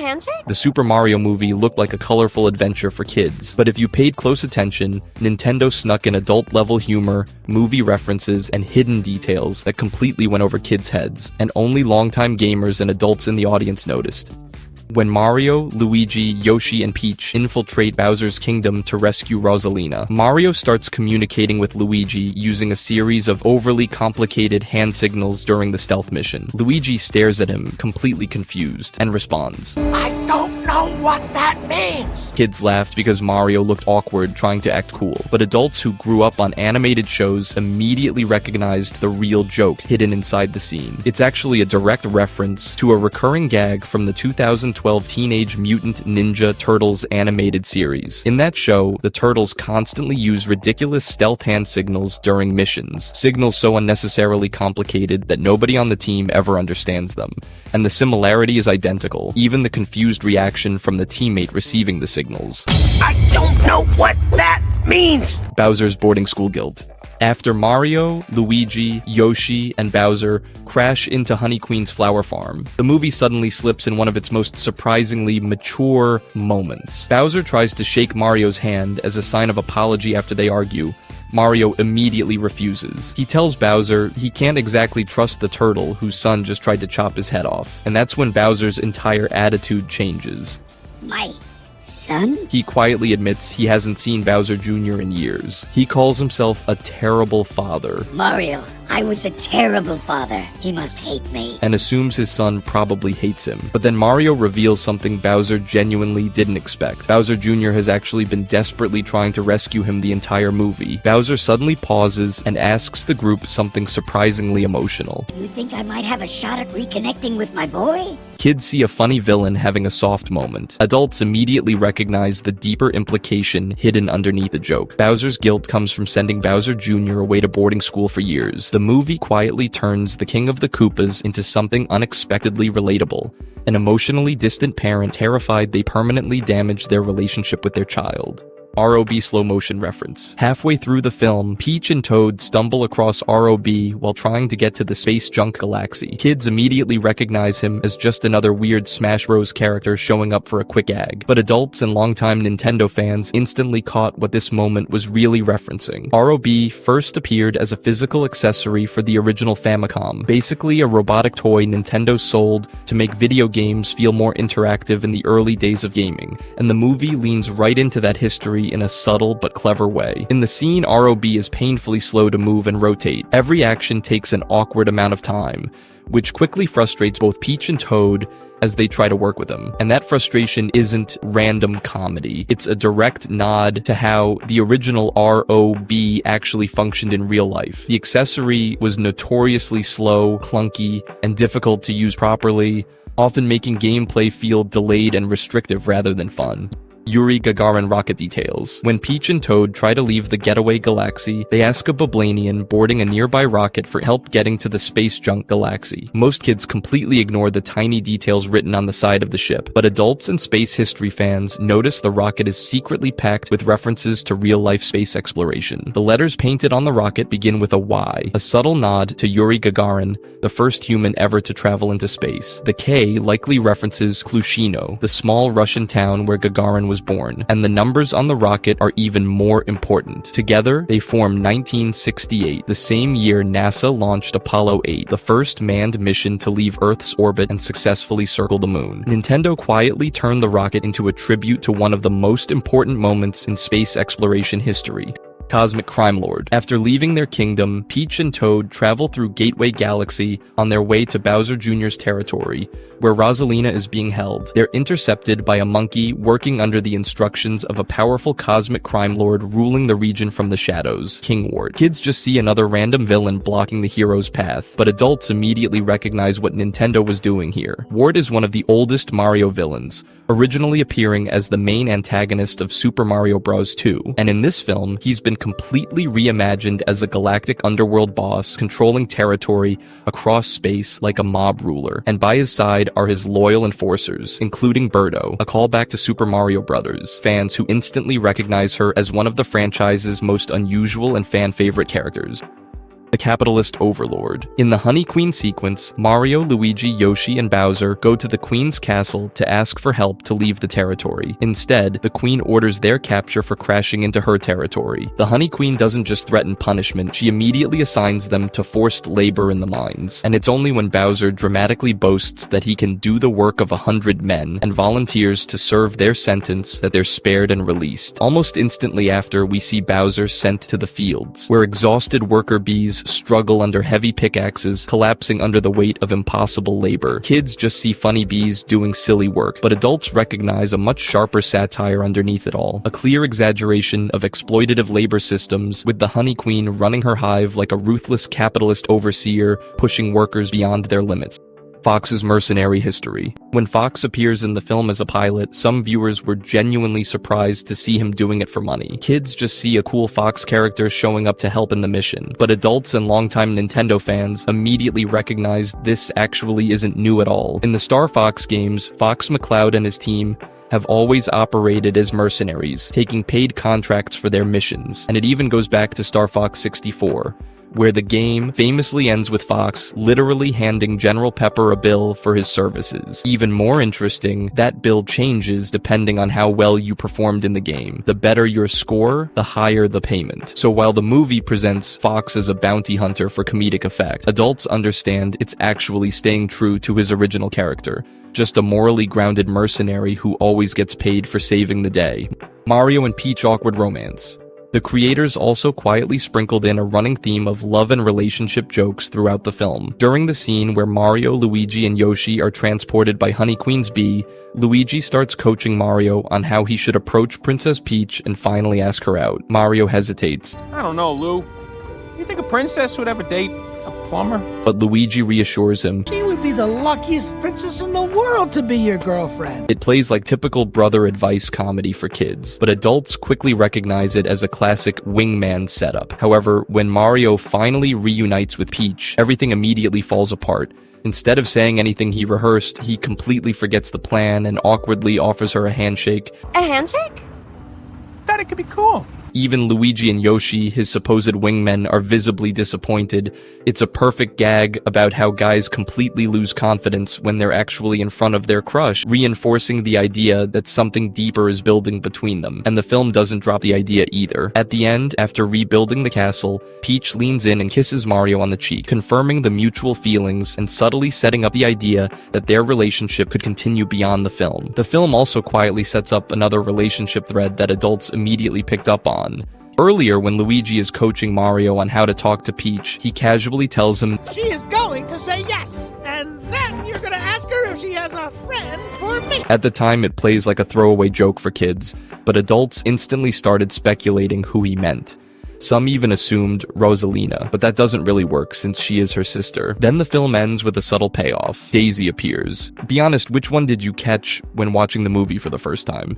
handshake? The Super Mario movie looked like a colorful adventure for kids, but if you paid close attention, Nintendo snuck in adult-level humor, movie references, and hidden details that completely went over kids' heads, and only longtime gamers and adults in the audience noticed. When Mario, Luigi, Yoshi, and Peach infiltrate Bowser's kingdom to rescue Rosalina, Mario starts communicating with Luigi using a series of overly complicated hand signals during the stealth mission. Luigi stares at him, completely confused, and responds, I don't know what that means! Kids laughed because Mario looked awkward trying to act cool, but adults who grew up on animated shows immediately recognized the real joke hidden inside the scene. It's actually a direct reference to a recurring gag from the 2012 Teenage Mutant Ninja Turtles animated series. In that show, the Turtles constantly use ridiculous stealth hand signals during missions, signals so unnecessarily complicated that nobody on the team ever understands them. And the similarity is identical, even the confused reaction from the teammate receiving the signals. I don't know what that means! Bowser's boarding school guild. After Mario, Luigi, Yoshi, and Bowser crash into Honey Queen's flower farm, the movie suddenly slips in one of its most surprisingly mature moments. Bowser tries to shake Mario's hand as a sign of apology after they argue. Mario immediately refuses. He tells Bowser he can't exactly trust the turtle whose son just tried to chop his head off, and that's when Bowser's entire attitude changes. My son? He quietly admits he hasn't seen Bowser Jr. in years. He calls himself a terrible father. Mario, I was a terrible father. He must hate me. And assumes his son probably hates him. But then Mario reveals something Bowser genuinely didn't expect. Bowser Jr. has actually been desperately trying to rescue him the entire movie. Bowser suddenly pauses and asks the group something surprisingly emotional. You think I might have a shot at reconnecting with my boy? Kids see a funny villain having a soft moment. Adults immediately recognize the deeper implication hidden underneath the joke. Bowser's guilt comes from sending Bowser Jr. away to boarding school for years. The movie quietly turns the King of the Koopas into something unexpectedly relatable. An emotionally distant parent terrified they permanently damaged their relationship with their child. R.O.B. slow motion reference. Halfway through the film, Peach and Toad stumble across R.O.B. while trying to get to the space junk galaxy. Kids immediately recognize him as just another weird Smash Bros. Character showing up for a quick gag. But adults and longtime Nintendo fans instantly caught what this moment was really referencing. R.O.B. first appeared as a physical accessory for the original Famicom, basically a robotic toy Nintendo sold to make video games feel more interactive in the early days of gaming, and the movie leans right into that history in a subtle but clever way. In the scene, R.O.B. is painfully slow to move and rotate. Every action takes an awkward amount of time, which quickly frustrates both Peach and Toad as they try to work with him. And that frustration isn't random comedy. It's a direct nod to how the original R.O.B. actually functioned in real life. The accessory was notoriously slow, clunky, and difficult to use properly, often making gameplay feel delayed and restrictive rather than fun. Yuri Gagarin rocket details. When Peach and Toad try to leave the getaway galaxy, they ask a Boblanian boarding a nearby rocket for help getting to the space junk galaxy. Most kids completely ignore the tiny details written on the side of the ship, but adults and space history fans notice the rocket is secretly packed with references to real-life space exploration. The letters painted on the rocket begin with a Y, a subtle nod to Yuri Gagarin, the first human ever to travel into space. The K likely references Klushino, the small Russian town where Gagarin was born, and the numbers on the rocket are even more important. Together, they form 1968, the same year NASA launched Apollo 8, the first manned mission to leave Earth's orbit and successfully circle the moon. Nintendo quietly turned the rocket into a tribute to one of the most important moments in space exploration history. Cosmic Crime Lord. After leaving their kingdom, Peach and Toad travel through Gateway Galaxy on their way to Bowser Jr.'s territory, where Rosalina is being held. They're intercepted by a monkey working under the instructions of a powerful cosmic crime lord ruling the region from the shadows, King Ward. Kids just see another random villain blocking the hero's path, but adults immediately recognize what Nintendo was doing here. Ward is one of the oldest Mario villains, originally appearing as the main antagonist of Super Mario Bros. 2, and in this film, he's been completely reimagined as a galactic underworld boss controlling territory across space like a mob ruler, and by his side are his loyal enforcers, including Birdo, a callback to Super Mario Bros. Fans who instantly recognize her as one of the franchise's most unusual and fan-favorite characters. the capitalist overlord. In the Honey Queen sequence, Mario, Luigi, Yoshi, and Bowser go to the Queen's castle to ask for help to leave the territory. Instead, the Queen orders their capture for crashing into her territory. The Honey Queen doesn't just threaten punishment, she immediately assigns them to forced labor in the mines. And it's only when Bowser dramatically boasts that he can do the work of 100 men and volunteers to serve their sentence that they're spared and released. Almost instantly after, we see Bowser sent to the fields, where exhausted worker bees struggle under heavy pickaxes, collapsing under the weight of impossible labor. Kids just see funny bees doing silly work, but adults recognize a much sharper satire underneath it all. A clear exaggeration of exploitative labor systems, with the Honey Queen running her hive like a ruthless capitalist overseer, pushing workers beyond their limits. Fox's mercenary history. When Fox appears in the film as a pilot, some viewers were genuinely surprised to see him doing it for money. Kids just see a cool Fox character showing up to help in the mission, but adults and longtime Nintendo fans immediately recognized this actually isn't new at all. In the Star Fox games, Fox McCloud and his team have always operated as mercenaries, taking paid contracts for their missions, and it even goes back to Star Fox 64. Where the game famously ends with Fox literally handing General Pepper a bill for his services. Even more interesting, that bill changes depending on how well you performed in the game. The better your score, the higher the payment. So while the movie presents Fox as a bounty hunter for comedic effect, adults understand it's actually staying true to his original character. Just a morally grounded mercenary who always gets paid for saving the day. Mario and Peach awkward romance. The creators also quietly sprinkled in a running theme of love and relationship jokes throughout the film. During the scene where Mario, Luigi, and Yoshi are transported by Honey Queen's bee, Luigi starts coaching Mario on how he should approach Princess Peach and finally ask her out. Mario hesitates. I don't know, Lou. You think a princess would ever date a plumber? But Luigi reassures him. She would be the luckiest princess in the world to be your girlfriend. It plays like typical brother advice comedy for kids, but adults quickly recognize it as a classic wingman setup. However, when Mario finally reunites with Peach, everything immediately falls apart. Instead of saying anything he rehearsed, he completely forgets the plan and awkwardly offers her a handshake. A handshake? Thought it could be cool. Even Luigi and Yoshi, his supposed wingmen, are visibly disappointed. It's a perfect gag about how guys completely lose confidence when they're actually in front of their crush, reinforcing the idea that something deeper is building between them. And the film doesn't drop the idea either. At the end, after rebuilding the castle, Peach leans in and kisses Mario on the cheek, confirming the mutual feelings and subtly setting up the idea that their relationship could continue beyond the film. The film also quietly sets up another relationship thread that adults immediately picked up on. Earlier, when Luigi is coaching Mario on how to talk to Peach, he casually tells him, She is going to say yes, and then you're gonna ask her if she has a friend for me. At the time, it plays like a throwaway joke for kids, but adults instantly started speculating who he meant. Some even assumed Rosalina, but that doesn't really work since she is her sister. Then the film ends with a subtle payoff. Daisy appears. Be honest, which one did you catch when watching the movie for the first time?